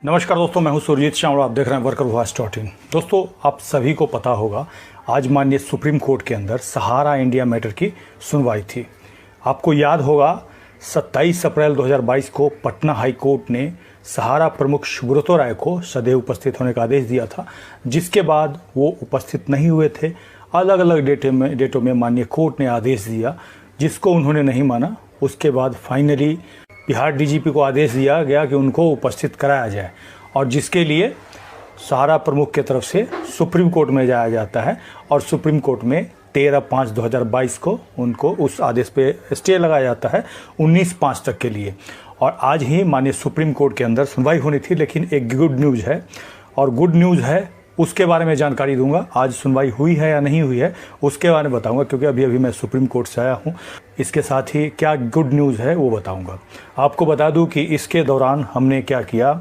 नमस्कार दोस्तों, मैं हूं सुरजीत श्याम और आप देख रहे हैं वर्कर वॉइस .in। दोस्तों, आप सभी को पता होगा आज माननीय सुप्रीम कोर्ट के अंदर सहारा इंडिया मैटर की सुनवाई थी। आपको याद होगा 27 अप्रैल 2022 को पटना हाई कोर्ट ने सहारा प्रमुख सुब्रतो राय को सदैव उपस्थित होने का आदेश दिया था, जिसके बाद वो उपस्थित नहीं हुए थे। अलग अलग डेटों में माननीय कोर्ट ने आदेश दिया, जिसको उन्होंने नहीं माना। उसके बाद फाइनली बिहार डीजीपी को आदेश दिया गया कि उनको उपस्थित कराया जाए, और जिसके लिए सहारा प्रमुख की तरफ से सुप्रीम कोर्ट में जाया जाता है। और सुप्रीम कोर्ट में 13/5/2022 को उनको उस आदेश पे स्टे लगाया जाता है 19/5 तक के लिए। और आज ही माननीय सुप्रीम कोर्ट के अंदर सुनवाई होनी थी, लेकिन एक गुड न्यूज़ है, और गुड न्यूज़ है उसके बारे में जानकारी दूंगा। आज सुनवाई हुई है या नहीं हुई है उसके बारे में बताऊंगा, क्योंकि अभी मैं सुप्रीम कोर्ट से आया हूं। इसके साथ ही क्या गुड न्यूज़ है वो बताऊंगा। आपको बता दूं कि इसके दौरान हमने क्या किया।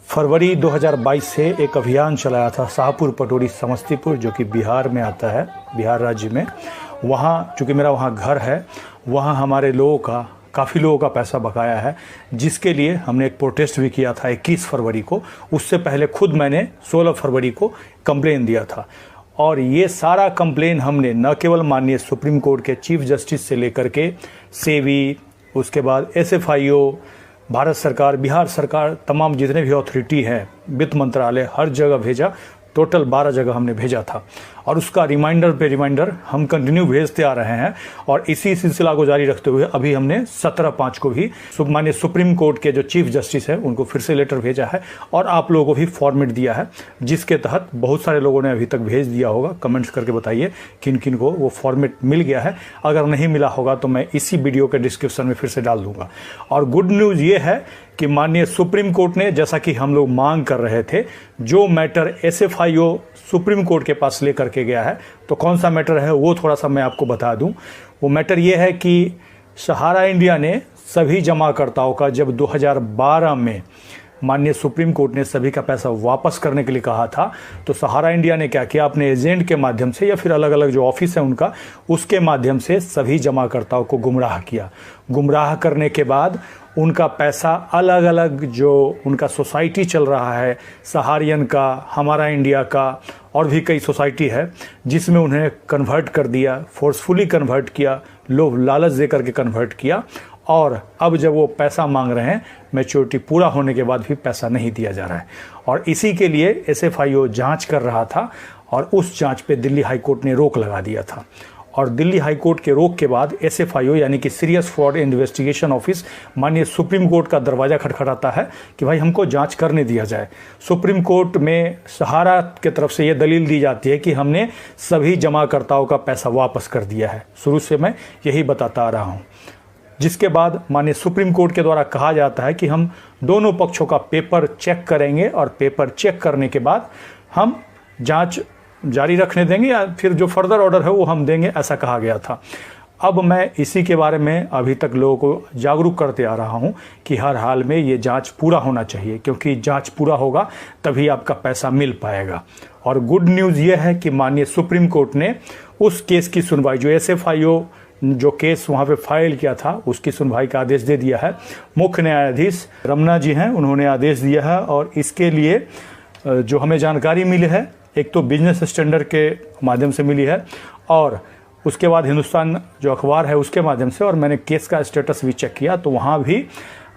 फरवरी 2022 से एक अभियान चलाया था शाहपुर पटोरी समस्तीपुर, जो कि बिहार में आता है, बिहार राज्य में। वहाँ चूँकि मेरा वहाँ घर है, वहाँ हमारे लोगों का काफ़ी लोगों का पैसा बकाया है, जिसके लिए हमने एक प्रोटेस्ट भी किया था 21 फरवरी को। उससे पहले खुद मैंने 16 फरवरी को कंप्लेन दिया था। और ये सारा कंप्लेन हमने न केवल माननीय सुप्रीम कोर्ट के चीफ जस्टिस से लेकर के सेवी, उसके बाद SFIO, भारत सरकार, बिहार सरकार, तमाम जितने भी अथॉरिटी हैं, वित्त मंत्रालय, हर जगह भेजा। टोटल 12 जगह हमने भेजा था, और उसका रिमाइंडर पे रिमाइंडर हम कंटिन्यू भेजते आ रहे हैं। और इसी सिलसिला को जारी रखते हुए अभी हमने 17/5 को भी माननीय सुप्रीम कोर्ट के जो चीफ जस्टिस है उनको फिर से लेटर भेजा है, और आप लोगों को भी फॉर्मेट दिया है, जिसके तहत बहुत सारे लोगों ने अभी तक भेज दिया होगा। कमेंट्स करके बताइए किन किन को वो फॉर्मेट मिल गया है। अगर नहीं मिला होगा तो मैं इसी वीडियो के डिस्क्रिप्शन में फिर से डाल दूंगा। और गुड न्यूज़ ये है कि माननीय सुप्रीम कोर्ट ने, जैसा कि हम लोग मांग कर रहे थे, जो मैटर SFIO सुप्रीम कोर्ट के पास लेकर के गया है, तो कौन सा मैटर है वो थोड़ा सा मैं आपको बता दूं। वो मैटर ये है कि सहारा इंडिया ने सभी जमाकर्ताओं का, जब 2012 में माननीय सुप्रीम कोर्ट ने सभी का पैसा वापस करने के लिए कहा था, तो सहारा इंडिया ने क्या किया, अपने एजेंट के माध्यम से या फिर अलग अलग जो ऑफिस है उनका, उसके माध्यम से सभी जमाकर्ताओं को गुमराह किया। गुमराह करने के बाद उनका पैसा अलग अलग जो उनका सोसाइटी चल रहा है, सहारियन का, हमारा इंडिया का, और भी कई सोसाइटी है, जिसमें उन्हें कन्वर्ट कर दिया, फोर्सफुली कन्वर्ट किया, लोभ लालच दे करके कन्वर्ट किया। और अब जब वो पैसा मांग रहे हैं, मैच्योरिटी पूरा होने के बाद भी पैसा नहीं दिया जा रहा है। और इसी के लिए SFIO जांच कर रहा था, और उस जांच पे दिल्ली हाई कोर्ट ने रोक लगा दिया था। और दिल्ली हाई कोर्ट के रोक के बाद SFIO यानी कि सीरियस फ्रॉड इन्वेस्टिगेशन ऑफिस माननीय सुप्रीम कोर्ट का दरवाज़ा खटखटाता है कि भाई हमको जांच करने दिया जाए। सुप्रीम कोर्ट में सहारा की तरफ से ये दलील दी जाती है कि हमने सभी जमाकर्ताओं का पैसा वापस कर दिया है। शुरू से मैं यही बताता आ रहा हूँ। जिसके बाद माननीय सुप्रीम कोर्ट के द्वारा कहा जाता है कि हम दोनों पक्षों का पेपर चेक करेंगे, और पेपर चेक करने के बाद हम जांच जारी रखने देंगे, या फिर जो फर्दर ऑर्डर है वो हम देंगे, ऐसा कहा गया था। अब मैं इसी के बारे में अभी तक लोगों को जागरूक करते आ रहा हूं कि हर हाल में ये जांच पूरा होना चाहिए, क्योंकि जांच पूरा होगा तभी आपका पैसा मिल पाएगा। और गुड न्यूज़ ये है कि माननीय सुप्रीम कोर्ट ने उस केस की सुनवाई, जो SFIO जो केस वहाँ पे फाइल किया था, उसकी सुनवाई का आदेश दे दिया है। मुख्य न्यायाधीश रमना जी हैं, उन्होंने आदेश दिया है। और इसके लिए जो हमें जानकारी मिली है, एक तो बिजनेस स्टैंडर्ड के माध्यम से मिली है, और उसके बाद हिंदुस्तान जो अखबार है उसके माध्यम से। और मैंने केस का स्टेटस भी चेक किया, तो वहाँ भी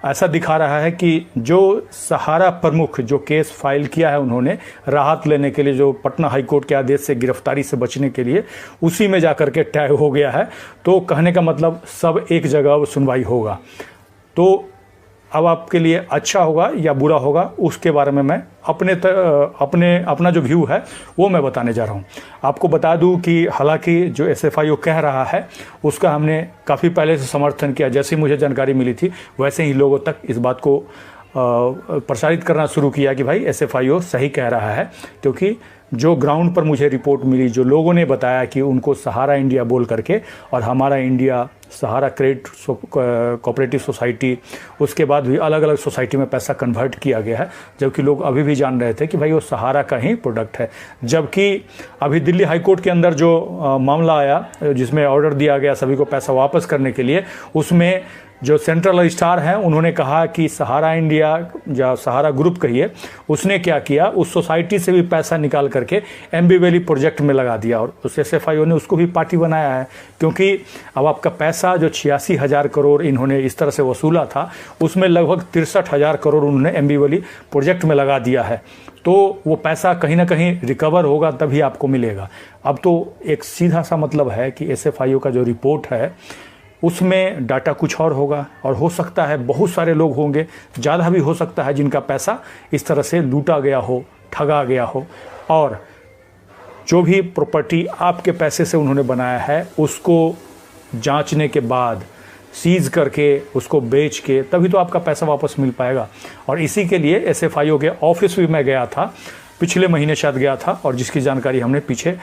ऐसा दिखा रहा है कि जो सहारा प्रमुख जो केस फाइल किया है उन्होंने राहत लेने के लिए, जो पटना हाई कोर्ट के आदेश से गिरफ्तारी से बचने के लिए, उसी में जाकर के तय हो गया है। तो कहने का मतलब सब एक जगह सुनवाई होगा। तो अब आपके लिए अच्छा होगा या बुरा होगा, उसके बारे में मैं अपना जो व्यू है वो मैं बताने जा रहा हूँ। आपको बता दूं कि हालांकि जो SFIO कह रहा है उसका हमने काफ़ी पहले से समर्थन किया। जैसे ही मुझे जानकारी मिली थी वैसे ही लोगों तक इस बात को प्रसारित करना शुरू किया कि भाई SFIO सही कह रहा है, क्योंकि जो ग्राउंड पर मुझे रिपोर्ट मिली, जो लोगों ने बताया कि उनको सहारा इंडिया बोल करके, और हमारा इंडिया, सहारा क्रेडिट कोऑपरेटिव सोसाइटी, उसके बाद भी अलग अलग सोसाइटी में पैसा कन्वर्ट किया गया है, जबकि लोग अभी भी जान रहे थे कि भाई वो सहारा का ही प्रोडक्ट है। जबकि अभी दिल्ली हाई कोर्ट के अंदर जो मामला आया, जिसमें ऑर्डर दिया गया सभी को पैसा वापस करने के लिए, उसमें जो सेंट्रल रजिस्ट्रार हैं उन्होंने कहा कि सहारा इंडिया या सहारा ग्रुप कहिए, उसने क्या किया, उस सोसाइटी से भी पैसा निकाल करके एमबी वैली प्रोजेक्ट में लगा दिया और उस एसएफआईओ ने उसको भी पार्टी बनाया है। क्योंकि अब आपका पैसा जो 86,000 करोड़ इन्होंने इस तरह से वसूला था, उसमें लगभग 63,000 करोड़ उन्होंने एमबी वैली प्रोजेक्ट में लगा दिया है। तो वो पैसा कहीं ना कहीं रिकवर होगा तभी आपको मिलेगा। अब तो एक सीधा सा मतलब है कि एसएफआईओ का जो रिपोर्ट है उसमें डाटा कुछ और होगा, और हो सकता है बहुत सारे लोग होंगे, ज़्यादा भी हो सकता है, जिनका पैसा इस तरह से लूटा गया हो, ठगा गया हो, और जो भी प्रॉपर्टी आपके पैसे से उन्होंने बनाया है उसको जांचने के बाद सीज करके उसको बेच के तभी तो आपका पैसा वापस मिल पाएगा। और इसी के लिए एसएफआईओ के ऑफिस भी मैं गया था, पिछले महीने शायद गया था, और जिसकी जानकारी हमने पीछे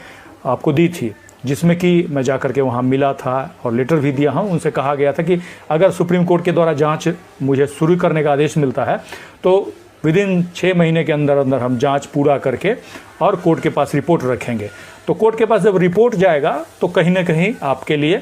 आपको दी थी, जिसमें कि मैं जा कर के वहाँ मिला था और लेटर भी दिया हूँ। उनसे कहा गया था कि अगर सुप्रीम कोर्ट के द्वारा जांच मुझे शुरू करने का आदेश मिलता है तो विदिन 6 महीने के अंदर अंदर हम जांच पूरा करके और कोर्ट के पास रिपोर्ट रखेंगे। तो कोर्ट के पास जब रिपोर्ट जाएगा तो कहीं ना कहीं आपके लिए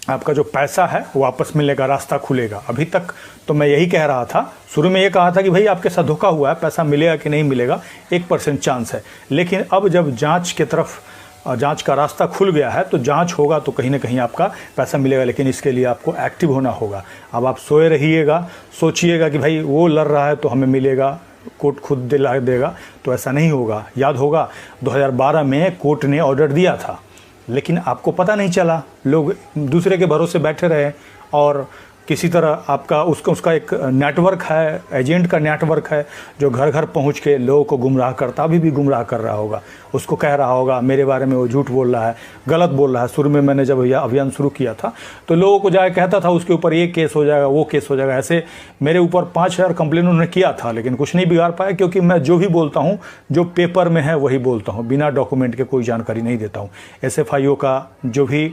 आपका जो पैसा है वापस मिलने का रास्ता खुलेगा। अभी तक तो मैं यही कह रहा था, शुरू में ये कहा था कि भाई आपके साथ धोखा हुआ है, पैसा मिलेगा कि नहीं मिलेगा 1% चांस है। लेकिन अब जब जांच के तरफ जांच का रास्ता खुल गया है तो जांच होगा तो कहीं ना कहीं आपका पैसा मिलेगा। लेकिन इसके लिए आपको एक्टिव होना होगा। अब आप सोए रहिएगा, सोचिएगा कि भाई वो लड़ रहा है तो हमें मिलेगा, कोर्ट खुद दिला देगा, तो ऐसा नहीं होगा। याद होगा 2012 में कोर्ट ने ऑर्डर दिया था, लेकिन आपको पता नहीं चला, लोग दूसरे के भरोसे बैठे रहे, और किसी तरह आपका उसका एक नेटवर्क है, एजेंट का नेटवर्क है, जो घर घर पहुंच के लोगों को गुमराह करता, अभी भी गुमराह कर रहा होगा, उसको कह रहा होगा मेरे बारे में वो झूठ बोल रहा है, गलत बोल रहा है। शुरू में मैंने जब यह अभियान शुरू किया था तो लोगों को जाकर कहता था उसके ऊपर ये केस हो जाएगा, वो केस हो जाएगा। ऐसे मेरे ऊपर 5,000 कंप्लेन उन्होंने किया था, लेकिन कुछ नहीं बिगाड़ पाया, क्योंकि मैं जो भी बोलता हूँ, जो पेपर में है वही बोलता हूँ, बिना डॉक्यूमेंट के कोई जानकारी नहीं देता हूँ। एसएफआईओ का जो भी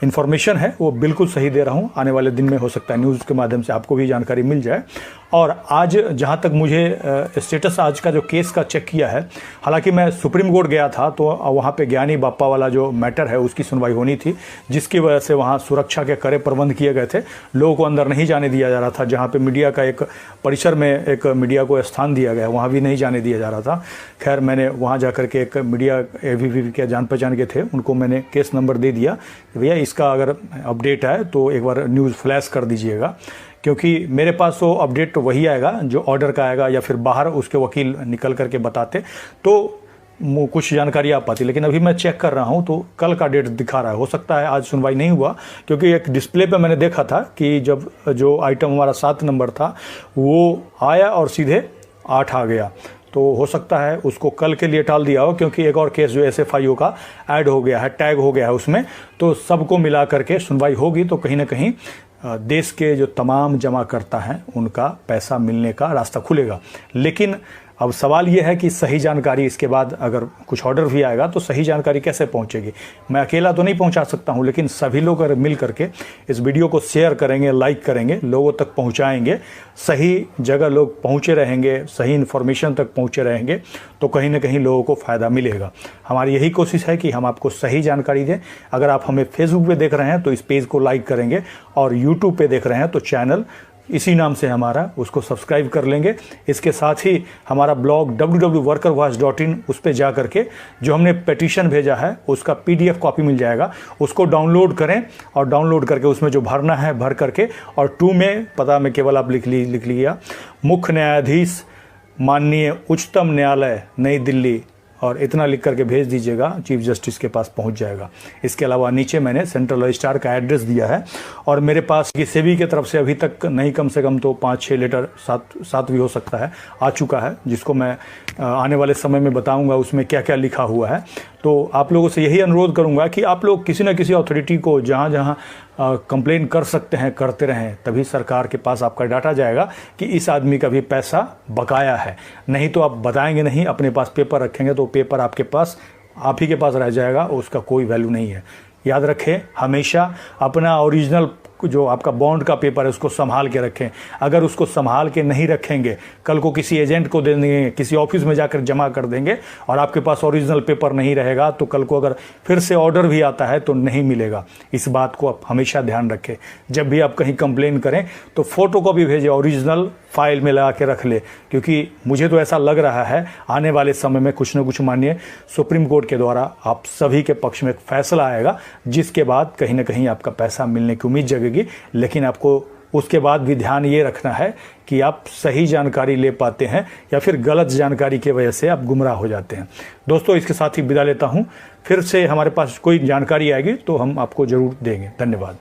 इन्फॉर्मेशन है वो बिल्कुल सही दे रहा हूँ। आने वाले दिन में हो सकता है न्यूज़ के माध्यम से आपको भी जानकारी मिल जाए। और आज जहाँ तक मुझे स्टेटस आज का जो केस का चेक किया है, हालांकि मैं सुप्रीम कोर्ट गया था तो वहाँ पे ज्ञानी बाप्पा वाला जो मैटर है उसकी सुनवाई होनी थी, जिसकी वजह से वहाँ सुरक्षा के कड़े प्रबंध किए गए थे, लोगों को अंदर नहीं जाने दिया जा रहा था। जहाँ पे मीडिया का एक परिसर में एक मीडिया को स्थान दिया गया, वहाँ भी नहीं जाने दिया जा रहा था। खैर मैंने वहाँ जा कर के एक मीडिया एवीवी के जान पहचान के थे, उनको मैंने केस नंबर दे दिया, भैया इसका अगर अपडेट है तो एक बार न्यूज़ फ्लैश कर दीजिएगा, क्योंकि मेरे पास तो अपडेट तो वही आएगा जो ऑर्डर का आएगा, या फिर बाहर उसके वकील निकल करके बताते तो कुछ जानकारी आ पाती। लेकिन अभी मैं चेक कर रहा हूं तो कल का डेट दिखा रहा है, हो सकता है आज सुनवाई नहीं हुआ, क्योंकि एक डिस्प्ले पे मैंने देखा था कि जब जो आइटम हमारा 7 नंबर था वो आया और सीधे 8 आ गया, तो हो सकता है उसको कल के लिए टाल दिया हो, क्योंकि एक और केस जो एसएफआईओ का ऐड हो गया है, टैग हो गया है उसमें, तो सबको मिला करके सुनवाई होगी तो कहीं ना कहीं देश के जो तमाम जमाकर्ता हैं उनका पैसा मिलने का रास्ता खुलेगा। लेकिन अब सवाल यह है कि सही जानकारी, इसके बाद अगर कुछ ऑर्डर भी आएगा तो सही जानकारी कैसे पहुंचेगी। मैं अकेला तो नहीं पहुंचा सकता हूं, लेकिन सभी लोग अगर मिल करके इस वीडियो को शेयर करेंगे, लाइक करेंगे, लोगों तक पहुंचाएंगे, सही जगह लोग पहुंचे रहेंगे, सही इन्फॉर्मेशन तक पहुंचे रहेंगे, तो कहीं ना कहीं लोगों को फ़ायदा मिलेगा। हमारी यही कोशिश है कि हम आपको सही जानकारी दें। अगर आप हमें फेसबुक पे देख रहे हैं तो इस पेज को लाइक करेंगे, और यूट्यूब पे देख रहे हैं तो चैनल इसी नाम से हमारा, उसको सब्सक्राइब कर लेंगे। इसके साथ ही हमारा ब्लॉग www.workervoice.in, उस पर जा करके जो हमने पिटीशन भेजा है उसका PDF कॉपी मिल जाएगा, उसको डाउनलोड करें, और डाउनलोड करके उसमें जो भरना है भर करके, और 2 में पता में केवल आप लिख लिया मुख्य न्यायाधीश माननीय उच्चतम न्यायालय नई दिल्ली, और इतना लिख करके भेज दीजिएगा, चीफ जस्टिस के पास पहुंच जाएगा। इसके अलावा नीचे मैंने सेंट्रल रजिस्ट्रार का एड्रेस दिया है, और मेरे पास की सेबी की तरफ से अभी तक नहीं कम से कम तो 5-6 लेटर, 7 भी हो सकता है, आ चुका है, जिसको मैं आने वाले समय में बताऊंगा उसमें क्या क्या लिखा हुआ है। तो आप लोगों से यही अनुरोध करूंगा कि आप लोग किसी न किसी अथॉरिटी को जहां जहां कंप्लेन कर सकते हैं करते रहें, तभी सरकार के पास आपका डाटा जाएगा कि इस आदमी का भी पैसा बकाया है। नहीं तो आप बताएंगे नहीं, अपने पास पेपर रखेंगे तो पेपर आपके पास, आप ही के पास रह जाएगा, उसका कोई वैल्यू नहीं है। याद रखें, हमेशा अपना ओरिजिनल जो आपका बॉन्ड का पेपर है उसको संभाल के रखें। अगर उसको संभाल के नहीं रखेंगे, कल को किसी एजेंट को दे देंगे, किसी ऑफिस में जाकर जमा कर देंगे और आपके पास ओरिजिनल पेपर नहीं रहेगा, तो कल को अगर फिर से ऑर्डर भी आता है तो नहीं मिलेगा। इस बात को आप हमेशा ध्यान रखें। जब भी आप कहीं कंप्लेन करें तो फोटो कॉपी भेजें, ओरिजिनल फाइल में लगा के रख ले, क्योंकि मुझे तो ऐसा लग रहा है आने वाले समय में कुछ न कुछ माननीय सुप्रीम कोर्ट के द्वारा आप सभी के पक्ष में एक फैसला आएगा, जिसके बाद कहीं ना कहीं आपका पैसा मिलने की उम्मीद जगेगी। लेकिन आपको उसके बाद भी ध्यान ये रखना है कि आप सही जानकारी ले पाते हैं या फिर गलत जानकारी की वजह से आप गुमराह हो जाते हैं। दोस्तों, इसके साथ ही विदा लेता हूं। फिर से हमारे पास कोई जानकारी आएगी तो हम आपको जरूर देंगे। धन्यवाद।